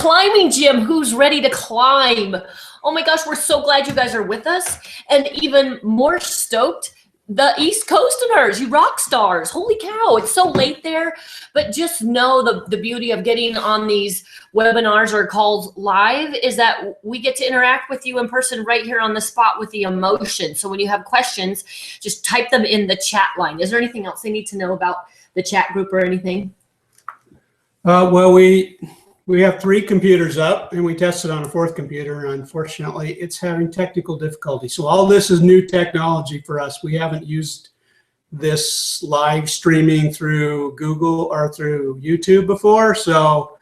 climbing gym. Who's ready to climb? Oh my gosh, we're so glad you guys are with us, and even more stoked, the East Coasters, you rock stars. Holy cow, it's so late there, but just know the beauty of getting on these webinars or calls live is that we get to interact with you in person right here on the spot with the emotion. So when you have questions, just type them in the chat line. Is there anything else they need to know about the chat group or anything? Well, we have 3 computers up, and we tested on a 4th computer. Unfortunately, it's having technical difficulty. So all this is new technology for us. We haven't used this live streaming through Google or through YouTube before. So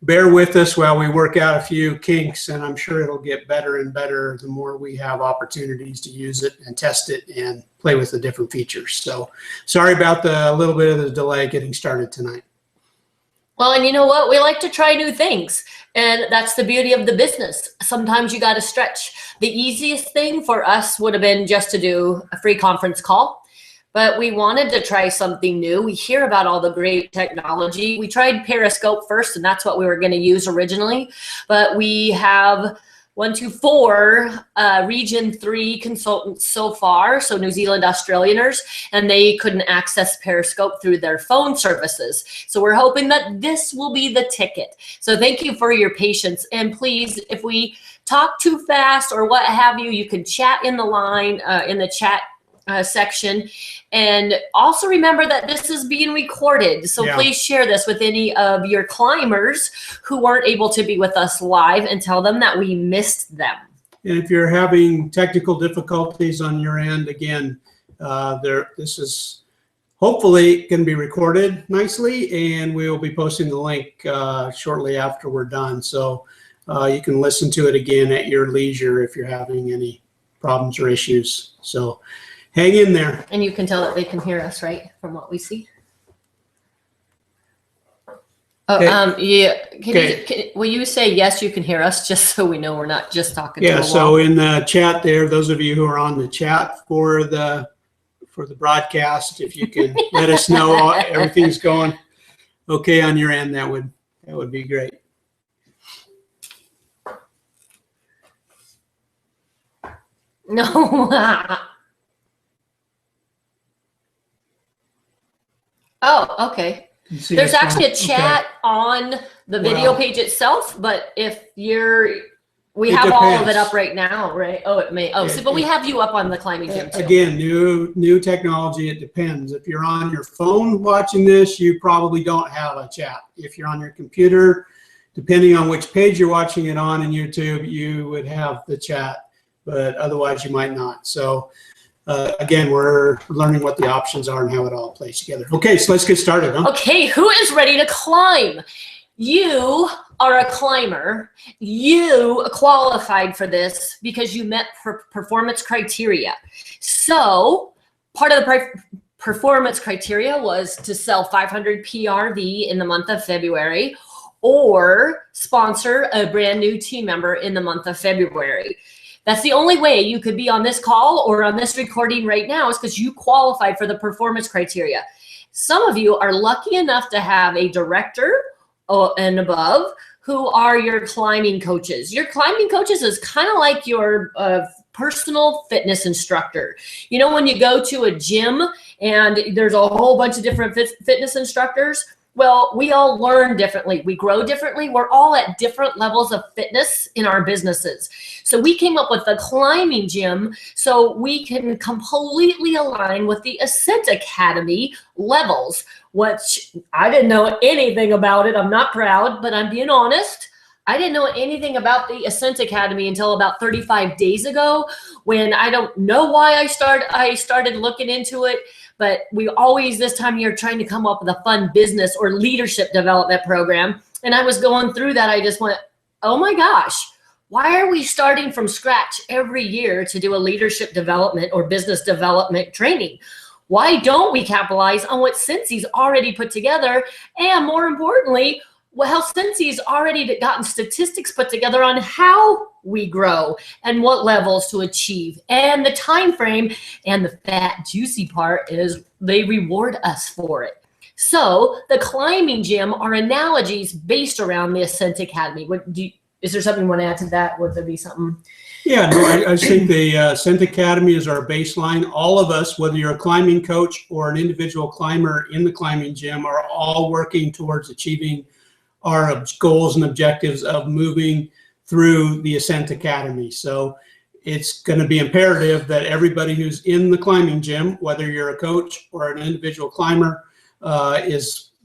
bear with us while we work out a few kinks, and I'm sure it'll get better and better the more we have opportunities to use it and test it and play with the different features. So sorry about the little bit of the delay getting started tonight. Well, and you know what? We like to try new things, and that's the beauty of the business. Sometimes you got to stretch. The easiest thing for us would have been just to do a free conference call, but we wanted to try something new. We hear about all the great technology. We tried Periscope first, and that's what we were going to use originally, but we have 4 Region 3 consultants so far, so New Zealand Australianers, and they couldn't access Periscope through their phone services. So we're hoping that this will be the ticket. So thank you for your patience. And please, if we talk too fast or what have you, you can chat in the line, in the chat section. And also remember that this is being recorded. So please share this with any of your climbers who weren't able to be with us live and tell them that we missed them. And if you're having technical difficulties on your end, again, this is hopefully going to be recorded nicely, and we will be posting the link shortly after we're done. So you can listen to it again at your leisure if you're having any problems or issues. So hang in there. And you can tell that they can hear us, right, from what we see? Oh, okay. Will you say yes, you can hear us, just so we know we're not just talking to a wall? So in the chat there, those of you who are on the chat for the broadcast, if you can let us know everything's going okay on your end, that would be great. No. Oh, okay. There's actually a chat on the video page itself, but if we have all of it up right now, right? Oh, it may. Oh, but we have you up on the climbing gym too. Again, new technology. It depends. If you're on your phone watching this, you probably don't have a chat. If you're on your computer, depending on which page you're watching it on in YouTube, you would have the chat, but otherwise you might not. So again, we're learning what the options are and how it all plays together. Okay, so let's get started. Huh? Okay, who is ready to climb? You are a climber. You qualified for this because you met performance criteria. So part of the performance criteria was to sell 500 PRV in the month of February or sponsor a brand new team member in the month of February. That's the only way you could be on this call or on this recording right now, is because you qualified for the performance criteria. Some of you are lucky enough to have a director and above who are your climbing coaches. Your climbing coaches is kind of like your personal fitness instructor. You know, when you go to a gym and there's a whole bunch of different fitness instructors, well, we all learn differently. We grow differently. We're all at different levels of fitness in our businesses. So we came up with the climbing gym so we can completely align with the Ascent Academy levels, which I didn't know anything about it. I'm not proud, but I'm being honest. I didn't know anything about the Ascent Academy until about 35 days ago, when I don't know why I started looking into it. But we always, this time of year, trying to come up with a fun business or leadership development program. And I was going through that. I just went, oh my gosh, why are we starting from scratch every year to do a leadership development or business development training? Why don't we capitalize on what Cincy's already put together? And more importantly, well, Cincy's already gotten statistics put together on how we grow and what levels to achieve and the time frame. And the fat, juicy part is they reward us for it. So the climbing gym are analogies based around the Ascent Academy. Is there something you want to add to that? Would there be something? Yeah, no, I think the Ascent Academy is our baseline. All of us, whether you're a climbing coach or an individual climber in the climbing gym, are all working towards achieving our goals and objectives of moving through the Ascent Academy. So it's going to be imperative that everybody who's in the climbing gym, whether you're a coach or an individual climber,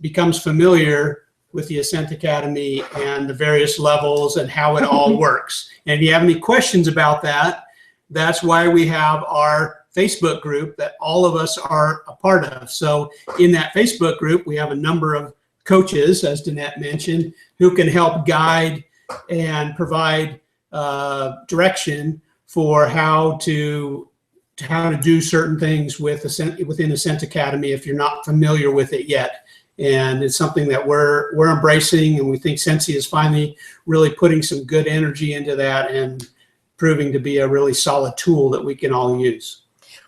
becomes familiar with the Ascent Academy and the various levels and how it all works. And if you have any questions about that, that's why we have our Facebook group that all of us are a part of. So in that Facebook group, we have a number of coaches, as Danette mentioned, who can help guide and provide direction for how to do certain things within Ascent Academy if you're not familiar with it yet. And it's something that we're embracing, and we think Sensi is finally really putting some good energy into that and proving to be a really solid tool that we can all use.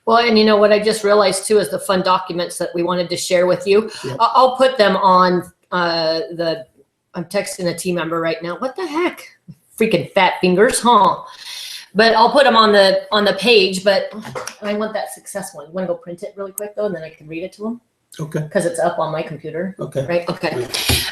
Well, and you know what I just realized too is the fun documents that we wanted to share with you. Yep. I'll put them on I'm texting a team member right now. What the heck? Freaking fat fingers, huh? But I'll put them on the page, but I want that success one. You want to go print it really quick though, and then I can read it to them? Okay. Because it's up on my computer. Okay. Right? Okay.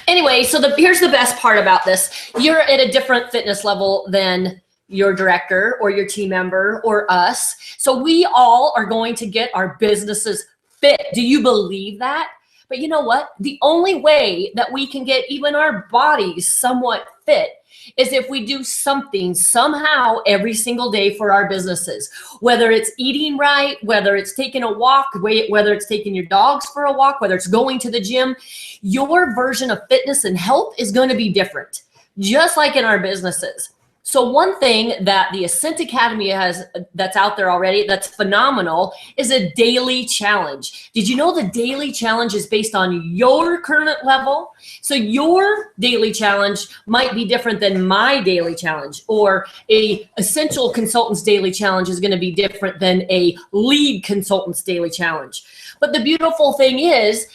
Anyway, so here's the best part about this. You're at a different fitness level than your director or your team member or us. So we all are going to get our businesses fit. Do you believe that? But you know what? The only way that we can get even our bodies somewhat fit is if we do something somehow every single day for our businesses, whether it's eating right, whether it's taking a walk, whether it's taking your dogs for a walk, whether it's going to the gym. Your version of fitness and health is going to be different, just like in our businesses. So one thing that the Ascent Academy has that's out there already that's phenomenal is a daily challenge. Did you know the daily challenge is based on your current level? So your daily challenge might be different than my daily challenge, or a essential consultant's daily challenge is going to be different than a lead consultant's daily challenge. But the beautiful thing is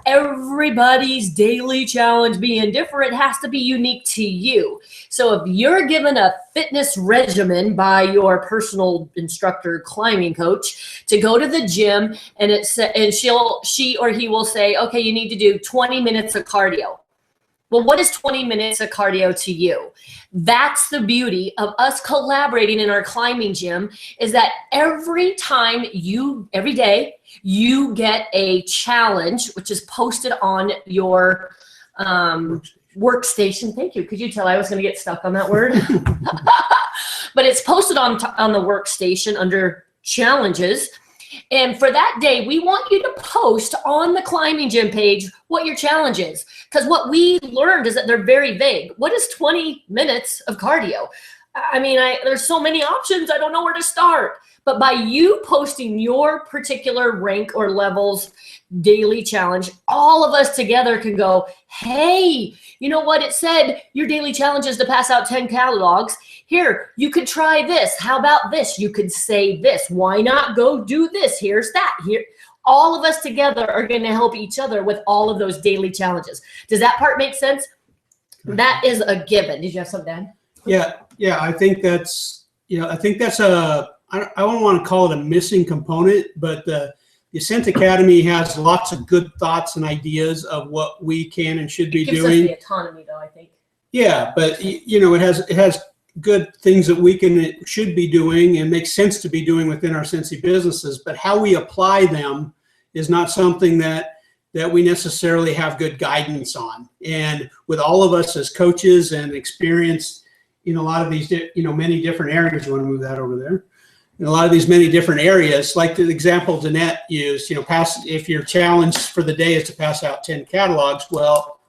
everybody's daily challenge being different has to be unique to you. So if you're given a fitness regimen by your personal instructor, climbing coach, to go to the gym, and she or he will say, okay, you need to do 20 minutes of cardio. Well, what is 20 minutes of cardio to you? That's the beauty of us collaborating in our climbing gym, is that every day you get a challenge, which is posted on your workstation. Thank you. Could you tell I was going to get stuck on that word? But it's posted on the workstation under challenges. And for that day, we want you to post on the climbing gym page what your challenge is. Because what we learned is that they're very vague. What is 20 minutes of cardio? I mean, there's so many options. I don't know where to start. But by you posting your particular rank or levels daily challenge, all of us together can go, hey, you know what? It said your daily challenge is to pass out 10 catalogs. Here, you could try this. How about this? You could say this. Why not go do this? Here's that. Here, all of us together are going to help each other with all of those daily challenges. Does that part make sense? That is a given. Did you have something, Dan? Yeah. I think that's I don't want to call it a missing component, but the Ascent Academy has lots of good thoughts and ideas of what we can and should be doing. It gives us the autonomy, though, I think. Yeah, but it has good things that we should be doing and makes sense to be doing within our Sensi businesses. But how we apply them is not something that we necessarily have good guidance on. And with all of us as coaches and experienced in a lot of these, many different areas, you want to move that over there. In a lot of these many different areas, like the example Danette used, if your challenge for the day is to pass out 10 catalogs, well,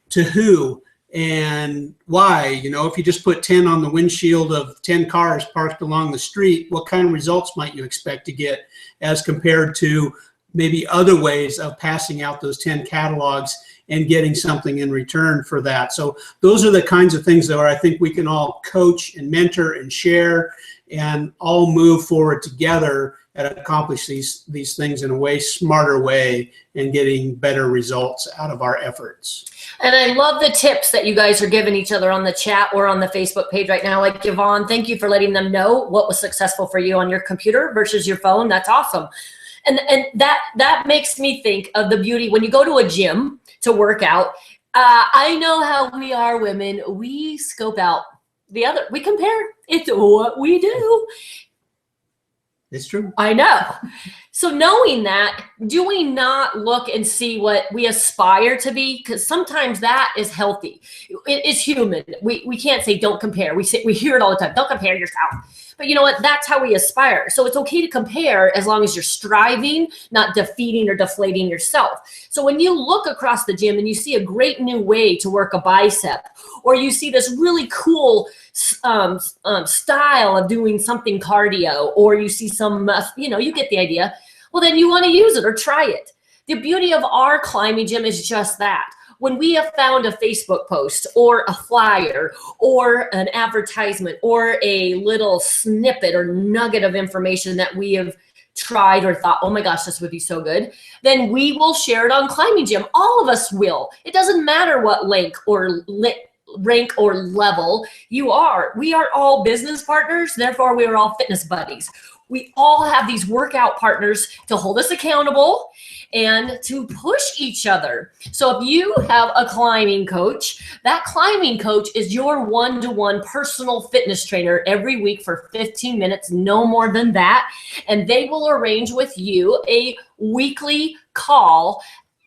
to who and why? If you just put 10 on the windshield of 10 cars parked along the street, what kind of results might you expect to get as compared to maybe other ways of passing out those 10 catalogs and getting something in return for that. So those are the kinds of things that I think we can all coach and mentor and share and all move forward together and accomplish these things in a way smarter way and getting better results out of our efforts. And I love the tips that you guys are giving each other on the chat or on the Facebook page right now. Like Yvonne, thank you for letting them know what was successful for you on your computer versus your phone. That's awesome. And that makes me think of the beauty when you go to a gym to work out. I know how we are women. We scope out the other. We compare. It's what we do. It's true. I know. So knowing that, do we not look and see what we aspire to be? Because sometimes that is healthy. It is human. We can't say don't compare. We hear it all the time. Don't compare yourself. But you know what? That's how we aspire. So it's okay to compare as long as you're striving, not defeating or deflating yourself. So when you look across the gym and you see a great new way to work a bicep, or you see this really cool style of doing something cardio, or you see some, you get the idea. Well, then you want to use it or try it. The beauty of our climbing gym is just that. When we have found a Facebook post or a flyer or an advertisement or a little snippet or nugget of information that we have tried or thought, oh my gosh, this would be so good, then we will share it on Climbing Gym. All of us will. It doesn't matter what rank or level you are. We are all business partners. Therefore, we are all fitness buddies. We all have these workout partners to hold us accountable and to push each other. So if you have a climbing coach, that climbing coach is your one-to-one personal fitness trainer every week for 15 minutes, no more than that. And they will arrange with you a weekly call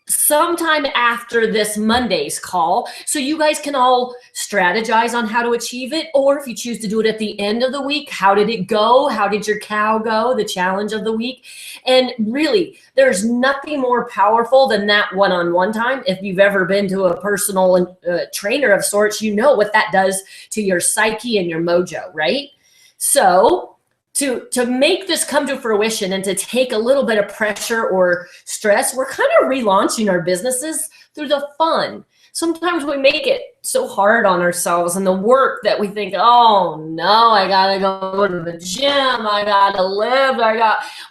sometime after this Monday's call, so you guys can all strategize on how to achieve it, or if you choose to do it at the end of the week, how did it go? How did your cow go? The challenge of the week. And really, there's nothing more powerful than that one-on-one time. If you've ever been to a personal trainer of sorts, you know what that does to your psyche and your mojo, right? So to make this come to fruition and to take a little bit of pressure or stress, we're kind of relaunching our businesses through the fun. Sometimes we make it so hard on ourselves and the work that we think, oh no, I gotta go to the gym, I gotta live,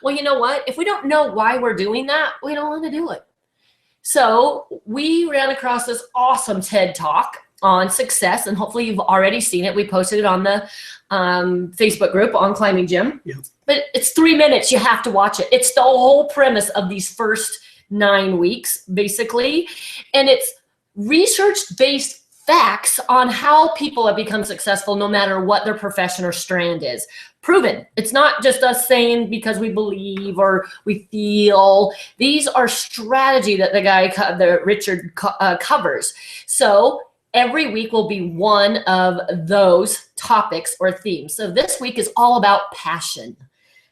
well, you know what? If we don't know why we're doing that, we don't want to do it. So we ran across this awesome TED Talk on success, and hopefully you've already seen it. We posted it on the Facebook group on Climbing Gym. Yeah. But it's 3 minutes. You have to watch it. It's the whole premise of these first 9 weeks, basically. And it's research-based facts on how people have become successful no matter what their profession or strand is. Proven. It's not just us saying because we believe or we feel. These are strategy that Richard covers. So every week will be one of those topics or themes. So this week is all about passion.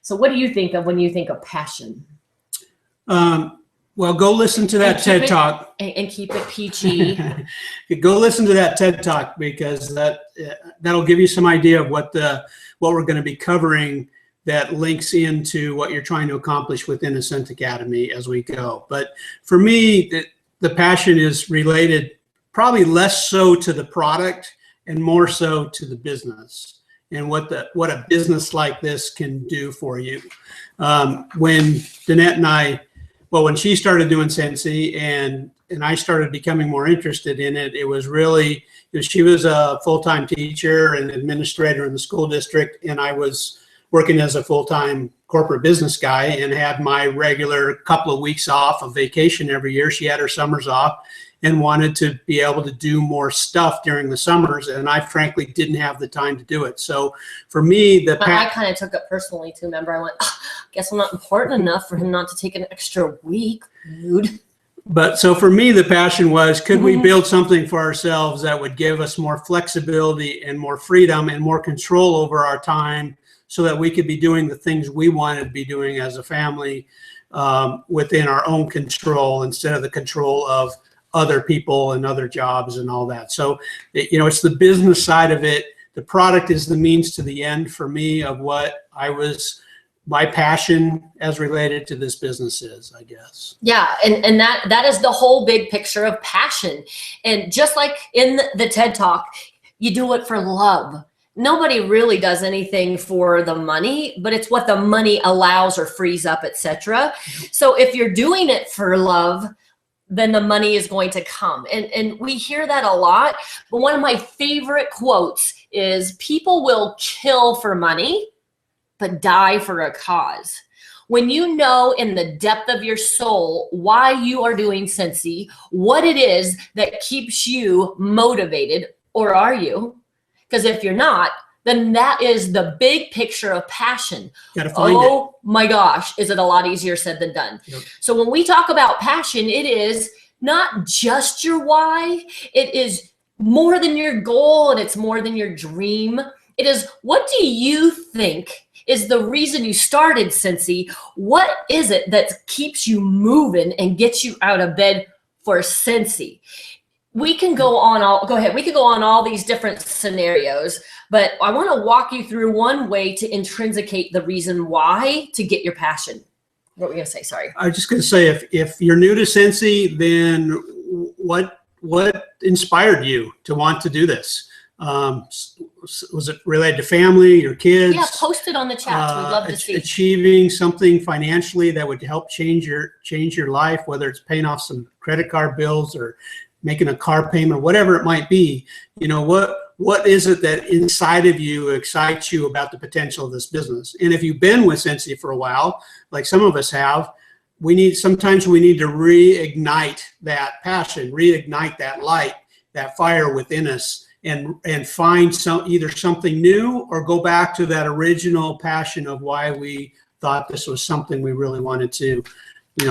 So what do you think of when you think of passion? Well, go listen to that TED Talk. And keep it peachy. Go listen to that TED Talk, because that'll give you some idea of what we're going to be covering that links into what you're trying to accomplish within Ascent Academy as we go. But for me, the passion is related probably less so to the product and more so to the business and what a business like this can do for you. When Danette and I, when she started doing Sensi and I started becoming more interested in it, it was really, she was a full-time teacher and administrator in the school district, and I was working as a full-time corporate business guy and had my regular couple of weeks off of vacation every year. She had her summers off and wanted to be able to do more stuff during the summers, and I frankly didn't have the time to do it. So for me, I kind of took it personally too. Remember, I went, guess I'm not important enough for him not to take an extra week, dude. But so for me, the passion was, could we build something for ourselves that would give us more flexibility and more freedom and more control over our time, so that we could be doing the things we wanted to be doing as a family within our own control, instead of the control of other people and other jobs and all that. So, it's the business side of it. The product is the means to the end for me of what I was my passion as related to this business is, I guess. Yeah, and that is the whole big picture of passion. And just like in the TED Talk, you do it for love. Nobody really does anything for the money, but it's what the money allows or frees up, etc. So if you're doing it for love, then the money is going to come. And we hear that a lot. But one of my favorite quotes is, people will kill for money, but die for a cause. When you know in the depth of your soul why you are doing Scentsy, what it is that keeps you motivated, or are you? Because if you're not, then that is the big picture of passion. Gotta find it. Oh my gosh, is it a lot easier said than done? Yep. So when we talk about passion, it is not just your why. It is more than your goal, and it's more than your dream. It is, what do you think is the reason you started Scentsy? What is it that keeps you moving and gets you out of bed for Scentsy? We can go on we could go on all these different scenarios, but I want to walk you through one way to intrinsicate the reason why to get your passion. What were we going to say? Sorry. I was just going to say, if you're new to Scentsy, then what inspired you to want to do this? Was it related to family, your kids? Yeah, post it on the chat. We'd love to see. Achieving something financially that would help change your life, whether it's paying off some credit card bills or making a car payment, or whatever it might be. You know, what is it that inside of you excites you about the potential of this business? And if you've been with Scentsy for a while, like some of us have, sometimes we need to reignite that passion, reignite that light, that fire within us, and find either something new, or go back to that original passion of why we thought this was something we really wanted to,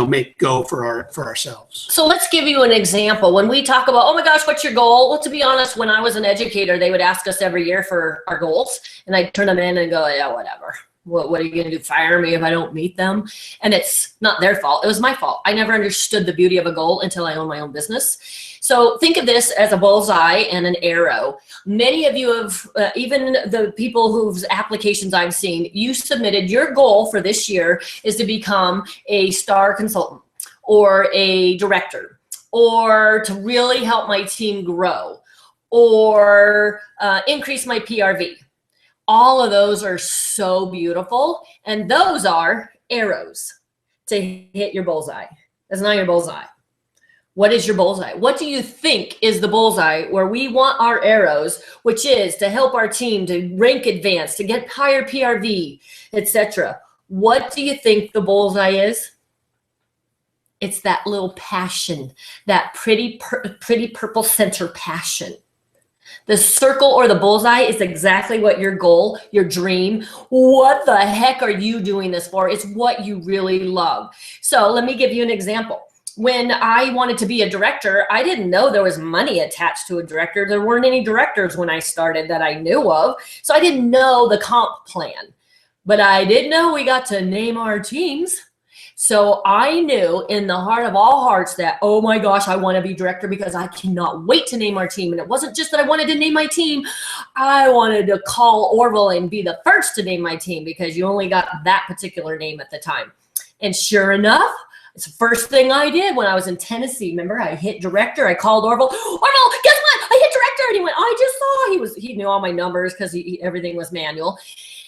make go for ourselves. So let's give you an example. When we talk about, oh my gosh, what's your goal? Well, to be honest, when I was an educator, they would ask us every year for our goals, and I'd turn them in and go, yeah, whatever. What are you going to do? Fire me if I don't meet them? And it's not their fault. It was my fault. I never understood the beauty of a goal until I owned my own business. So think of this as a bullseye and an arrow. Many of you have, even the people whose applications I've seen, you submitted your goal for this year is to become a star consultant or a director, or to really help my team grow, or increase my PRV. All of those are so beautiful, and those are arrows to hit your bullseye. That's not your bullseye. What is your bullseye? What do you think is the bullseye where we want our arrows, which is to help our team to rank advance, to get higher PRV, etc.? What do you think the bullseye is? It's that little passion, that pretty purple center passion. The circle or the bullseye is exactly what your goal, your dream, what the heck are you doing this for? It's what you really love. So let me give you an example. When I wanted to be a director, I didn't know there was money attached to a director. There weren't any directors when I started that I knew of. So I didn't know the comp plan, but I did know we got to name our teams. So I knew in the heart of all hearts that, oh my gosh, I want to be director because I cannot wait to name our team. And it wasn't just that I wanted to name my team. I wanted to call Orville and be the first to name my team, because you only got that particular name at the time. And sure enough, it's the first thing I did when I was in Tennessee. Remember, I hit director. I called Orville. Orville, guess what? I hit director. And he went, I just saw. He knew all my numbers because everything was manual.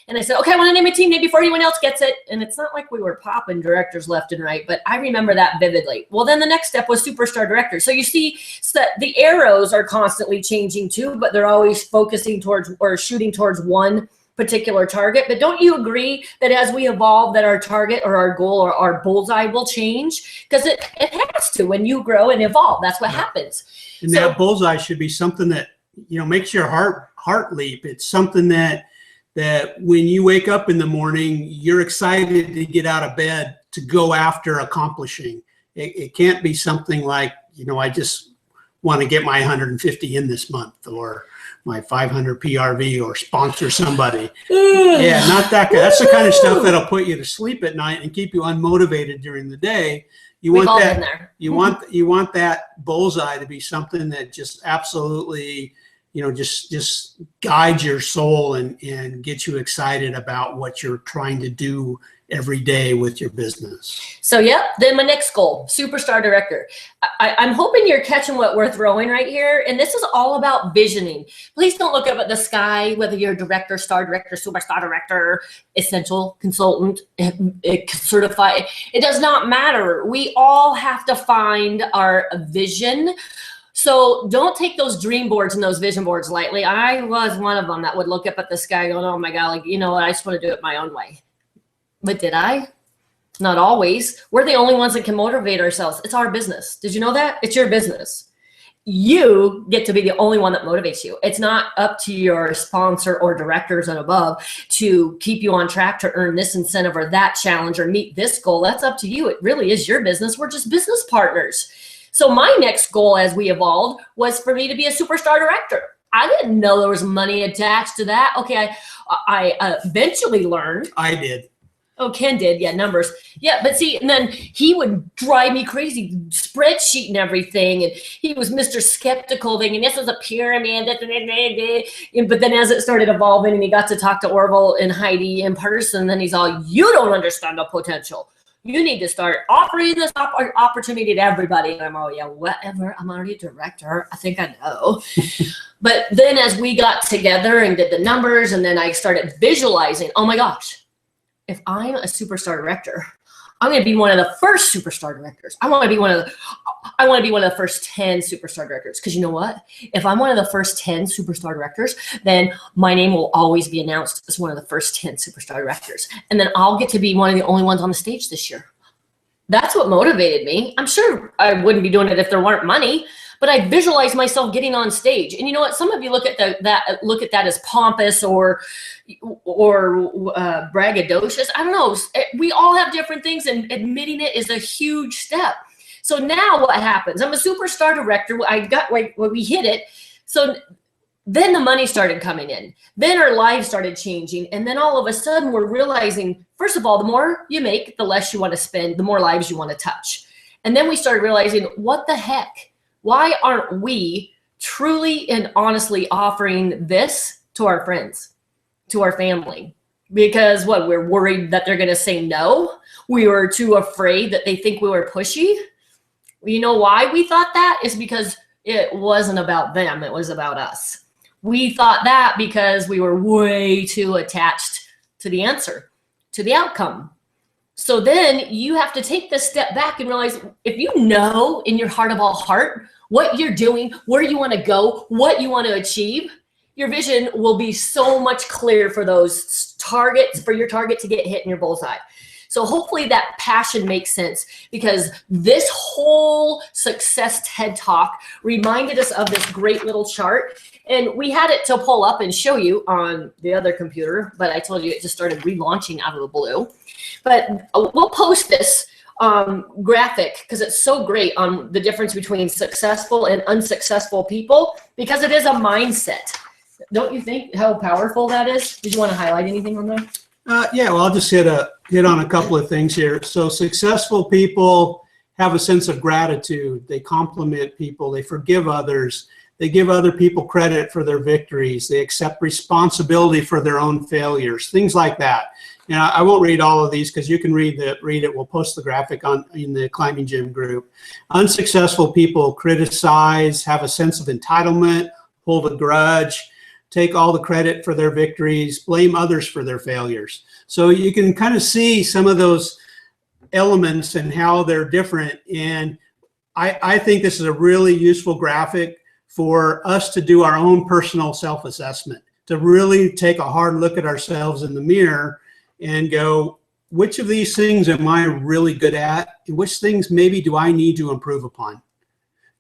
And I said, okay, I want to name a team name before anyone else gets it. And it's not like we were popping directors left and right, but I remember that vividly. Well, then the next step was superstar director. So you see that the arrows are constantly changing too, but they're always focusing towards or shooting towards one particular target. But don't you agree that as we evolve, that our target or our goal or our bullseye will change? Because it has to. When you grow and evolve, that's what happens. And so, that bullseye should be something that, makes your heart leap. It's something that when you wake up in the morning, you're excited to get out of bed to go after accomplishing. It can't be something like, I just want to get my 150 in this month, or my 500 PRV, or sponsor somebody. Yeah, not that kind. That's the kind of stuff that'll put you to sleep at night and keep you unmotivated during the day. We've all been there. You want that bullseye to be something that just absolutely just guide your soul and get you excited about what you're trying to do every day with your business. So yeah, then my next goal, superstar director. I'm hoping you're catching what we're throwing right here. And this is all about visioning. Please don't look up at the sky, whether you're director, star director, superstar director, essential consultant, certified. It does not matter. We all have to find our vision. So don't take those dream boards and those vision boards lightly. I was one of them that would look up at the sky going, oh my God, like, you know what, I just want to do it my own way. But did I? Not always. We're the only ones that can motivate ourselves. It's our business. Did you know that? It's your business. You get to be the only one that motivates you. It's not up to your sponsor or directors and above to keep you on track to earn this incentive or that challenge or meet this goal. That's up to you. It really is your business. We're just business partners. So my next goal as we evolved was for me to be a superstar director. I didn't know there was money attached to that. Okay, I eventually learned. I did. Oh, Ken did. Yeah, numbers. Yeah, but see, and then he would drive me crazy, spreadsheet and everything. And he was Mr. Skeptical thing. And this was a pyramid. But then as it started evolving and he got to talk to Orville and Heidi in person, then he's all, you don't understand the potential. You need to start offering this opportunity to everybody. And I'm all, yeah, whatever. I'm already a director. I think I know. But then as we got together and did the numbers, and then I started visualizing, oh my gosh, if I'm a superstar director, I'm going to be one of the first superstar directors. I want to be one of the first 10 superstar directors. Because you know what? If I'm one of the first 10 superstar directors, then my name will always be announced as one of the first 10 superstar directors. And then I'll get to be one of the only ones on the stage this year. That's what motivated me. I'm sure I wouldn't be doing it if there weren't money, but I visualized myself getting on stage. And you know what? Some of you look at that as pompous or braggadocious. I don't know. We all have different things, and admitting it is a huge step. So now what happens? I'm a superstar director. We hit it. So then the money started coming in. Then our lives started changing. And then all of a sudden we're realizing, first of all, the more you make, the less you want to spend, the more lives you want to touch. And then we started realizing, what the heck? Why aren't we truly and honestly offering this to our friends, to our family? Because what, we're worried that they're going to say no? We were too afraid that they think we were pushy? You know why we thought that? Is because it wasn't about them. It was about us. We thought that because we were way too attached to the answer, to the outcome. So then you have to take this step back and realize, if you know in your heart of all heart what you're doing, where you want to go, what you want to achieve, your vision will be so much clearer for those targets, for your target to get hit in your bullseye. So hopefully that passion makes sense, because this whole success TED Talk reminded us of this great little chart. And we had it to pull up and show you on the other computer, but I told you it just started relaunching out of the blue. But we'll post this graphic because it's so great on the difference between successful and unsuccessful people, because it is a mindset. Don't you think how powerful that is? Did you want to highlight anything on there? Yeah, well, I'll just hit on a couple of things here. So successful people have a sense of gratitude. They compliment people. They forgive others. They give other people credit for their victories. They accept responsibility for their own failures, things like that. And I won't read all of these because you can read it. We'll post the graphic in the Climbing Gym group. Unsuccessful people criticize, have a sense of entitlement, hold a grudge, take all the credit for their victories, blame others for their failures. So you can kind of see some of those elements and how they're different. And I think this is a really useful graphic for us to do our own personal self-assessment, to really take a hard look at ourselves in the mirror and go, which of these things am I really good at? And which things maybe do I need to improve upon?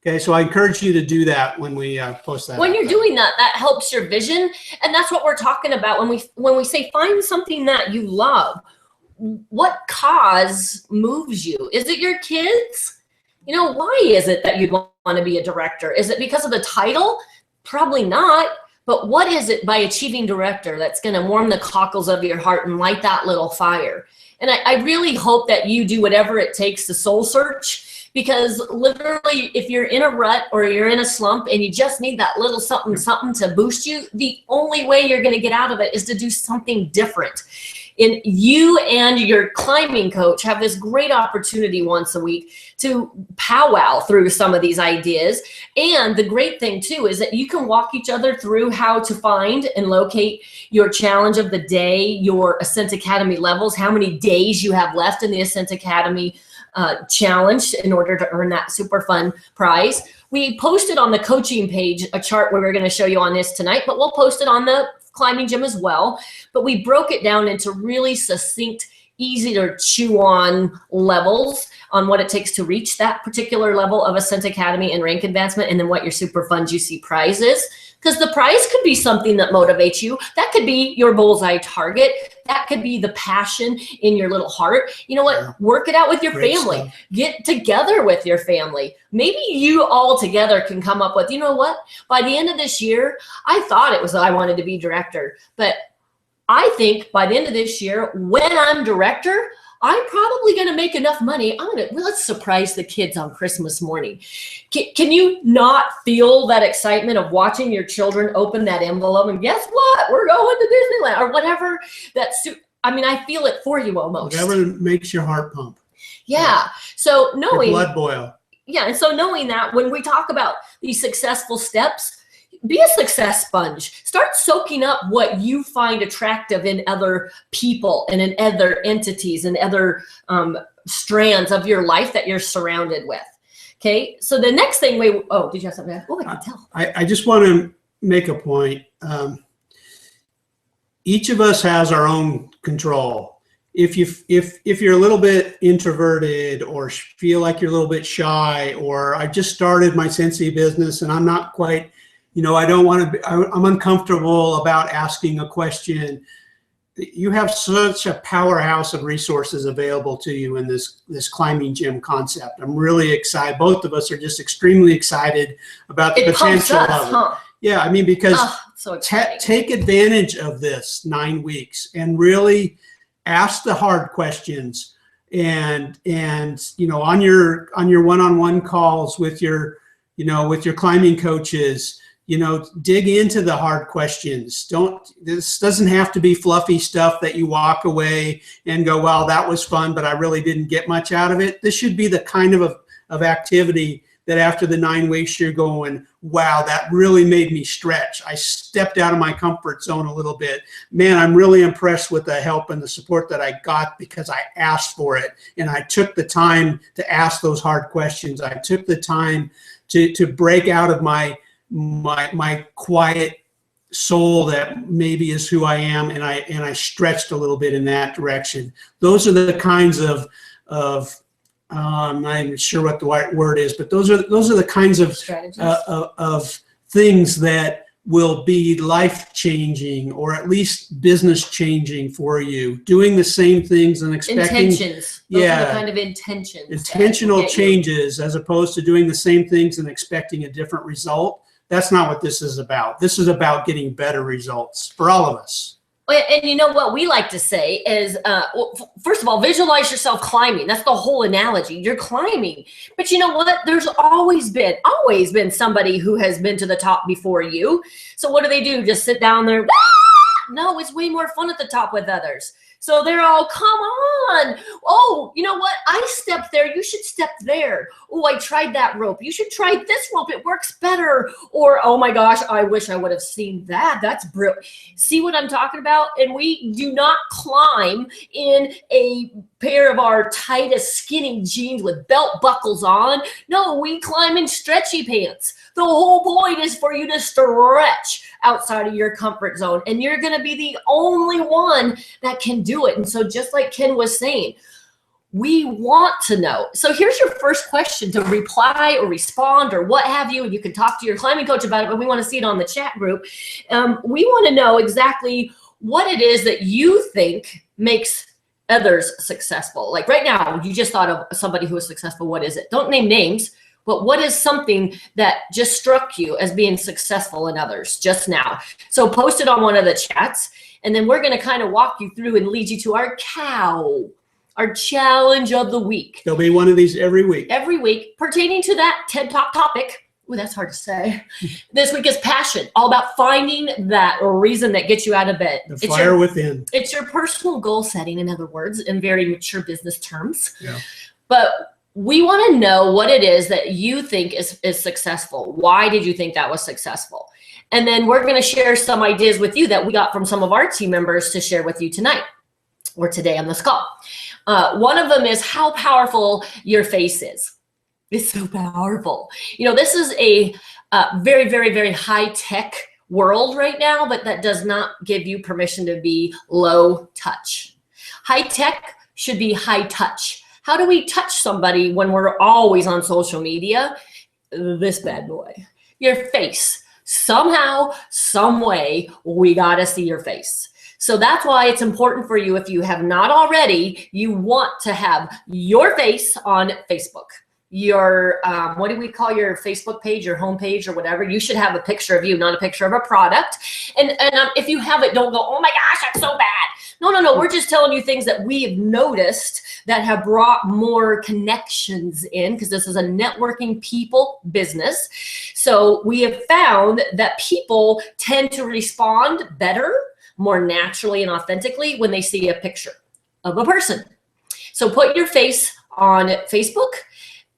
Okay, so I encourage you to do that when we post that. When you're doing that, that helps your vision. And that's what we're talking about when we say find something that you love. What cause moves you? Is it your kids? You know, why is it that you'd want to be a director? Is it because of the title? Probably not. But what is it by achieving director that's going to warm the cockles of your heart and light that little fire? And I really hope that you do whatever it takes to soul search, Because literally, if you're in a rut or you're in a slump and you just need that little something, something to boost you, the only way you're going to get out of it is to do something different. And you and your climbing coach have this great opportunity once a week to powwow through some of these ideas. And the great thing too is that you can walk each other through how to find and locate your challenge of the day, your Ascent Academy levels, how many days you have left in the Ascent Academy challenge in order to earn that super fun prize. We posted on the coaching page a chart where we're going to show you on this tonight, but we'll post it on the climbing gym as well. But we broke it down into really succinct, easy to chew on levels on what it takes to reach that particular level of Ascent Academy and rank advancement, and then what your super fun juicy prize is. Because the prize could be something that motivates you. That could be your bullseye target. That could be the passion in your little heart. You know what? Work it out with your family. Stuff. Get together with your family. Maybe you all together can come up with, you know what? By the end of this year, I thought it was I wanted to be director. But I think by the end of this year, when I'm director, I'm probably going to make enough money. Let's surprise the kids on Christmas morning. Can you not feel that excitement of watching your children open that envelope and guess what? We're going to Disneyland or whatever. I feel it for you almost. Whatever makes your heart pump. Yeah. So Your knowing, blood boil. yeah. And so knowing that when we talk about these successful steps, be a success sponge. Start soaking up what you find attractive in other people and in other entities and other strands of your life that you're surrounded with. Okay. So the next thing did you have something to add? Oh, I can tell. I just want to make a point. Each of us has our own control. If you're a little bit introverted or feel like you're a little bit shy, or I just started my Scentsy business and I'm not quite, I don't want to I'm uncomfortable about asking a question. You have such a powerhouse of resources available to you in this climbing gym concept. I'm really excited. Both of us are just extremely excited about the potential of it. Huh? Yeah, because so exciting. take advantage of this 9 weeks and really ask the hard questions. And on your one-on-one calls with your climbing coaches, dig into the hard questions. This doesn't have to be fluffy stuff that you walk away and go, well, that was fun, but I really didn't get much out of it. This should be the kind of activity that after the 9 weeks, you're going, wow, that really made me stretch. I stepped out of my comfort zone a little bit. Man, I'm really impressed with the help and the support that I got because I asked for it. And I took the time to ask those hard questions. I took the time to break out of my quiet soul that maybe is who I am, and I stretched a little bit in that direction. Those are the kinds of I'm not even sure what the right word is, but those are the kinds of things that will be life-changing or at least business-changing for you. Doing the same things and expecting intentions. Those are the kind of intentions. Intentional changes as opposed to doing the same things and expecting a different result. That's not what this is about. This is about getting better results for all of us. And you know what we like to say is, first of all, visualize yourself climbing. That's the whole analogy. You're climbing. But you know what? There's always been somebody who has been to the top before you. So what do? Just sit down there? No, it's way more fun at the top with others. So they're all, come on. Oh, you know what? I stepped there. You should step there. Oh, I tried that rope. You should try this rope. It works better. Or, oh my gosh, I wish I would have seen that. That's brilliant. See what I'm talking about? And we do not climb in a pair of our tightest skinny jeans with belt buckles on. No, we climb in stretchy pants. The whole point is for you to stretch outside of your comfort zone. And you're going to be the only one that can do it. And so just like Ken was saying, we want to know. So here's your first question to reply or respond or what have you. And you can talk to your climbing coach about it, but we want to see it on the chat group. We want to know exactly what it is that you think makes others successful. Like right now, you just thought of somebody who is successful. What is it? Don't name names. But what is something that just struck you as being successful in others just now? So post it on one of the chats, and then we're going to kind of walk you through and lead you to our cow our challenge of the week. There'll be one of these every week. Every week pertaining to that TED Talk topic. Ooh, that's hard to say. This week is passion, all about finding that reason that gets you out of bed. The fire within. It's your personal goal setting, in other words, in very mature business terms. Yeah. But we want to know what it is that you think is successful. Why did you think that was successful? And then we're going to share some ideas with you that we got from some of our team members to share with you tonight or today on this call. One of them is how powerful your face is. It's so powerful. You know, this is a very, very, very high-tech world right now, but that does not give you permission to be low touch. High-tech should be high touch. How do we touch somebody when we're always on social media? This bad boy, your face. Somehow, some way, we got to see your face. So that's why it's important for you, if you have not already, you want to have your face on Facebook. Your, what do we call your Facebook page, your homepage or whatever? You should have a picture of you, not a picture of a product. And if you have it, don't go, oh my gosh, that's so bad. No. We're just telling you things that we've noticed that have brought more connections in, because this is a networking people business. So we have found that people tend to respond better, more naturally and authentically when they see a picture of a person. So put your face on Facebook.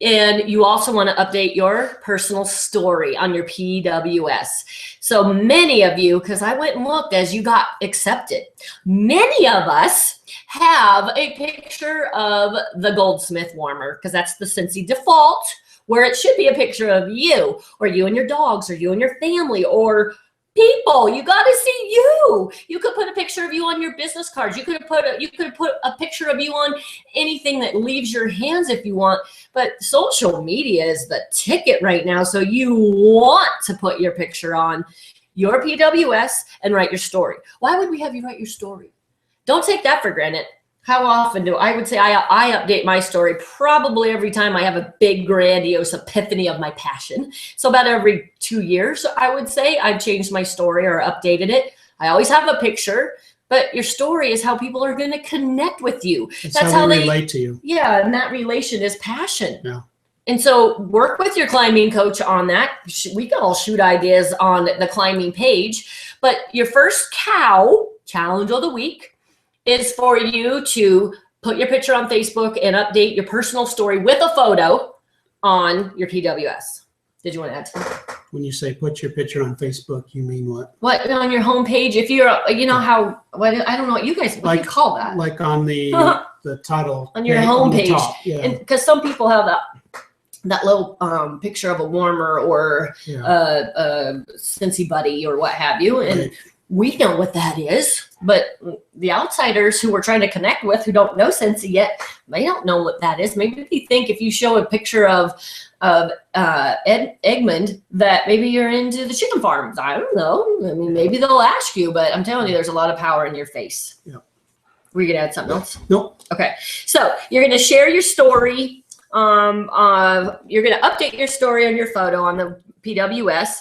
And you also want to update your personal story on your PWS. So many of you, because I went and looked as you got accepted, many of us have a picture of the Goldsmith warmer, because that's the Scentsy default, where it should be a picture of you, or you and your dogs, or you and your family, or people. You got to see you. You could put a picture of you on your business cards. You could put a picture of you on anything that leaves your hands if you want. But social media is the ticket right now. So you want to put your picture on your PWS and write your story. Why would we have you write your story? Don't take that for granted. How often do I would say I update my story probably every time I have a big grandiose epiphany of my passion. So about every 2 years, I would say I've changed my story or updated it. I always have a picture, but your story is how people are going to connect with you. That's how they relate to you. Yeah, and that relation is passion. Yeah. And so work with your climbing coach on that. We can all shoot ideas on the climbing page, but your first cow challenge of the week is for you to put your picture on Facebook and update your personal story with a photo on your PWS. Did you want to add to that? When you say put your picture on Facebook, you mean what? What, on your homepage? If you're, you know how, what, I don't know what you guys, what do you call that? Like on the title. On your homepage. Yeah. Because some people have that little picture of a warmer or a Scentsy buddy or what have you. And right. We know what that is, but the outsiders who we're trying to connect with who don't know Scentsy yet, they don't know what that is. Maybe they think if you show a picture of Egmond that maybe you're into the chicken farms. I don't know. I mean, maybe they'll ask you, but I'm telling you, there's a lot of power in your face. Yeah. Were you gonna add something else? Nope. Okay. So you're gonna share your story. You're gonna update your story on your photo on the PWS.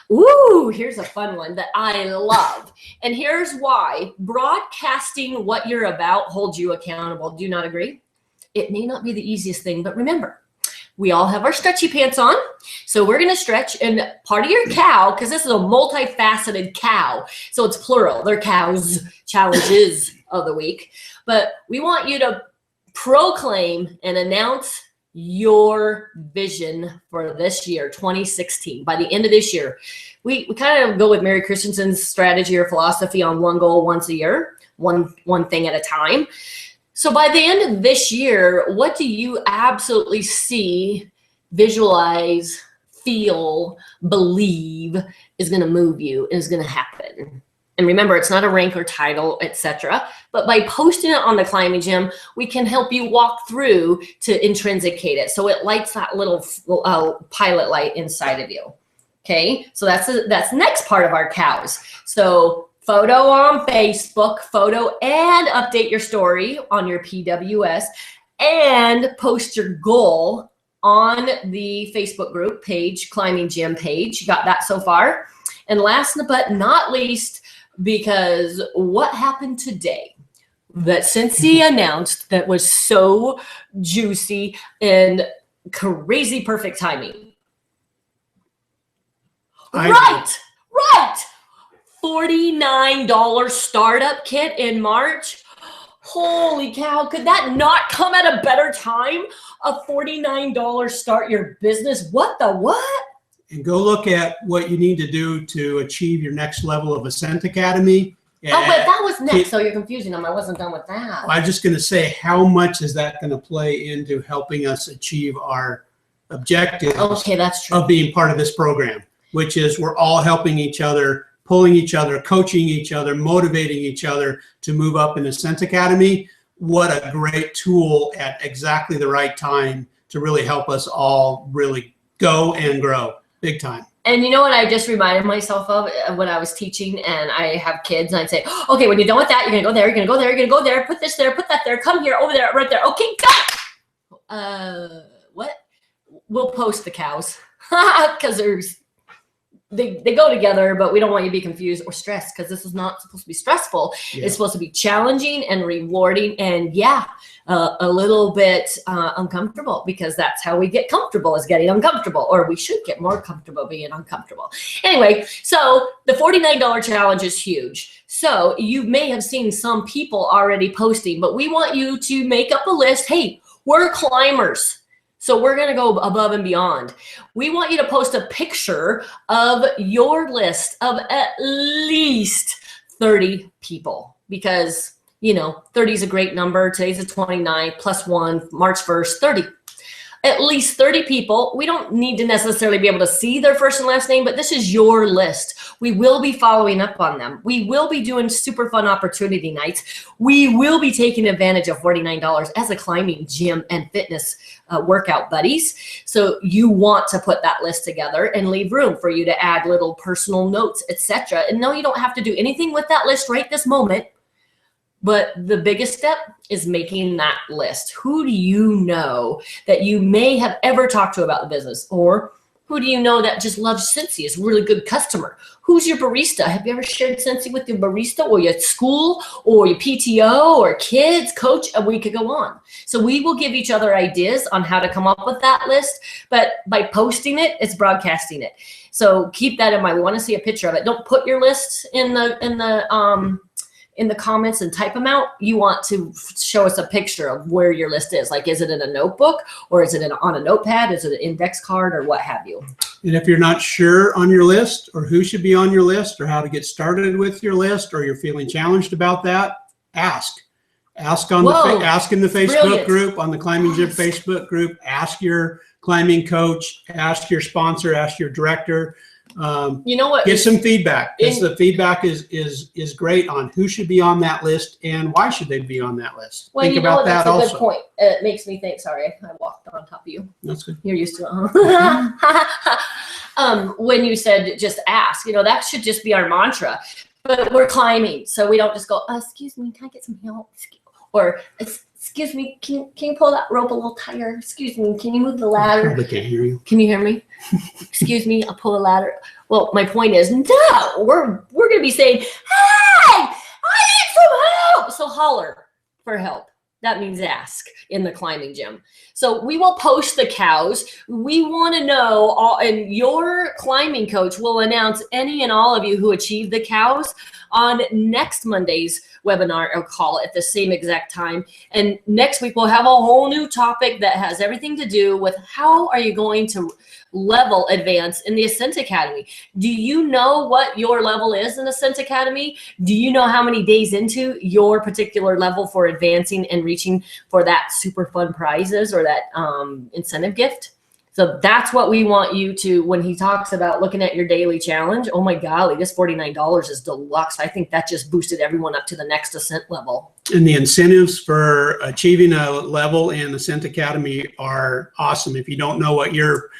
Ooh, here's a fun one that I love. And here's why. Broadcasting what you're about holds you accountable. Do you not agree? It may not be the easiest thing, but remember, we all have our stretchy pants on. So we're going to stretch, and part of your cow, because this is a multifaceted cow, so it's plural. They're cows, challenges of the week. But we want you to proclaim and announce your vision for this year, 2016. By the end of this year, we kind of go with Mary Christensen's strategy or philosophy on one goal once a year, one thing at a time. So by the end of this year, what do you absolutely see, visualize, feel, believe is going to move you, is going to happen? And remember, it's not a rank or title, etc. But by posting it on the Climbing Gym, we can help you walk through to intrinsicate it. So it lights that little pilot light inside of you. Okay, so that's the next part of our cows. So photo on Facebook, photo and update your story on your PWS, and post your goal on the Facebook group page, Climbing Gym page. You got that so far? And last but not least, because what happened today that Cincy announced that was so juicy and crazy perfect timing? Right. $49 startup kit in March. Holy cow, could that not come at a better time? A $49 start your business. What the what? And go look at what you need to do to achieve your next level of Ascent Academy. Oh, wait, that was next. So you're confusing them. I wasn't done with that. I'm just going to say, how much is that going to play into helping us achieve our objectives Okay, that's true. of being part of this program, which is we're all helping each other, pulling each other, coaching each other, motivating each other to move up in Ascent Academy. What a great tool at exactly the right time to really help us all really go and grow big time. And you know what I just reminded myself of when I was teaching and I have kids and I'd say, okay, when you're done with that, you're going to go there, you're going to go there, you're going to go there, put this there, put that there, come here, over there, right there. Okay, go! What? We'll post the cows because they go together, but we don't want you to be confused or stressed because this is not supposed to be stressful. Yeah. It's supposed to be challenging and rewarding and a little bit uncomfortable, because that's how we get comfortable, is getting uncomfortable, or we should get more comfortable being uncomfortable. Anyway, so the $49 challenge is huge. So you may have seen some people already posting, but we want you to make up a list. Hey, we're climbers, so we're going to go above and beyond. We want you to post a picture of your list of at least 30 people, because 30 is a great number. Today's the 29th, plus 1, March 1st, 30. At least 30 people. We don't need to necessarily be able to see their first and last name, but this is your list. We will be following up on them. We will be doing super fun opportunity nights. We will be taking advantage of $49 as a climbing gym and fitness workout buddies. So you want to put that list together and leave room for you to add little personal notes, etc. And no, you don't have to do anything with that list right this moment. But the biggest step is making that list. Who do you know that you may have ever talked to about the business? Or who do you know that just loves Cincy, is a really good customer? Who's your barista? Have you ever shared Cincy with your barista or your school or your PTO or kids, coach? And we could go on. So we will give each other ideas on how to come up with that list. But by posting it, it's broadcasting it. So keep that in mind. We want to see a picture of it. Don't put your list in the comments and type them out. You want to show us a picture of where your list is. Like, is it in a notebook, or is it on a notepad? Is it an index card, or what have you? And if you're not sure on your list, or who should be on your list, or how to get started with your list, or you're feeling challenged about that, ask in the Facebook group, on the Climbing Gym Facebook group. Ask your climbing coach, ask your sponsor, ask your director. You know what? Get some feedback, because the feedback is great on who should be on that list and why should they be on that list. Well, Think about that that's a also. good point. It makes me think. Sorry, I walked on top of you. That's good. You're used to it, huh? When you said just ask, that should just be our mantra. But we're climbing, so we don't just go, excuse me, can I get some help? Or excuse me, can you pull that rope a little tighter? Excuse me, can you move the ladder? Probably can't hear you. Can you hear me? Excuse me, I'll pull the ladder. Well, my point is, no, we're going to be saying, hey, I need some help. So holler for help. That means ask in the climbing gym. So we will post the cows. We want to know, and your climbing coach will announce any and all of you who achieved the cows on next Monday's webinar or call at the same exact time. And next week, we'll have a whole new topic that has everything to do with how are you going to level advance in the Ascent Academy. Do you know what your level is in Ascent Academy? Do you know how many days into your particular level for advancing and reaching for that super fun prizes or that incentive gift? So that's what we want you to, when he talks about looking at your daily challenge, oh my golly, this $49 is deluxe. I think that just boosted everyone up to the next Ascent level. And the incentives for achieving a level in Ascent Academy are awesome. If you don't know what you're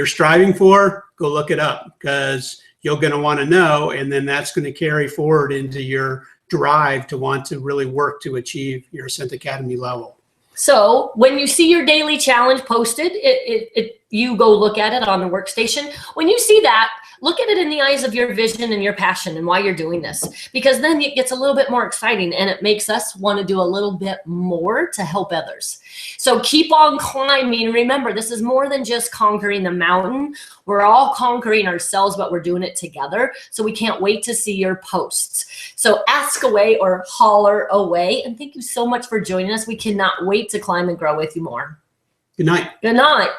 striving for, go look it up, because you're going to want to know, and then that's going to carry forward into your drive to want to really work to achieve your Ascent Academy level. So when you see your daily challenge posted, you go look at it on the workstation. When you see that, look at it in the eyes of your vision and your passion and why you're doing this, because then it gets a little bit more exciting and it makes us want to do a little bit more to help others. So keep on climbing. Remember, this is more than just conquering the mountain. We're all conquering ourselves, but we're doing it together. So we can't wait to see your posts. So ask away or holler away. And thank you so much for joining us. We cannot wait to climb and grow with you more. Good night. Good night.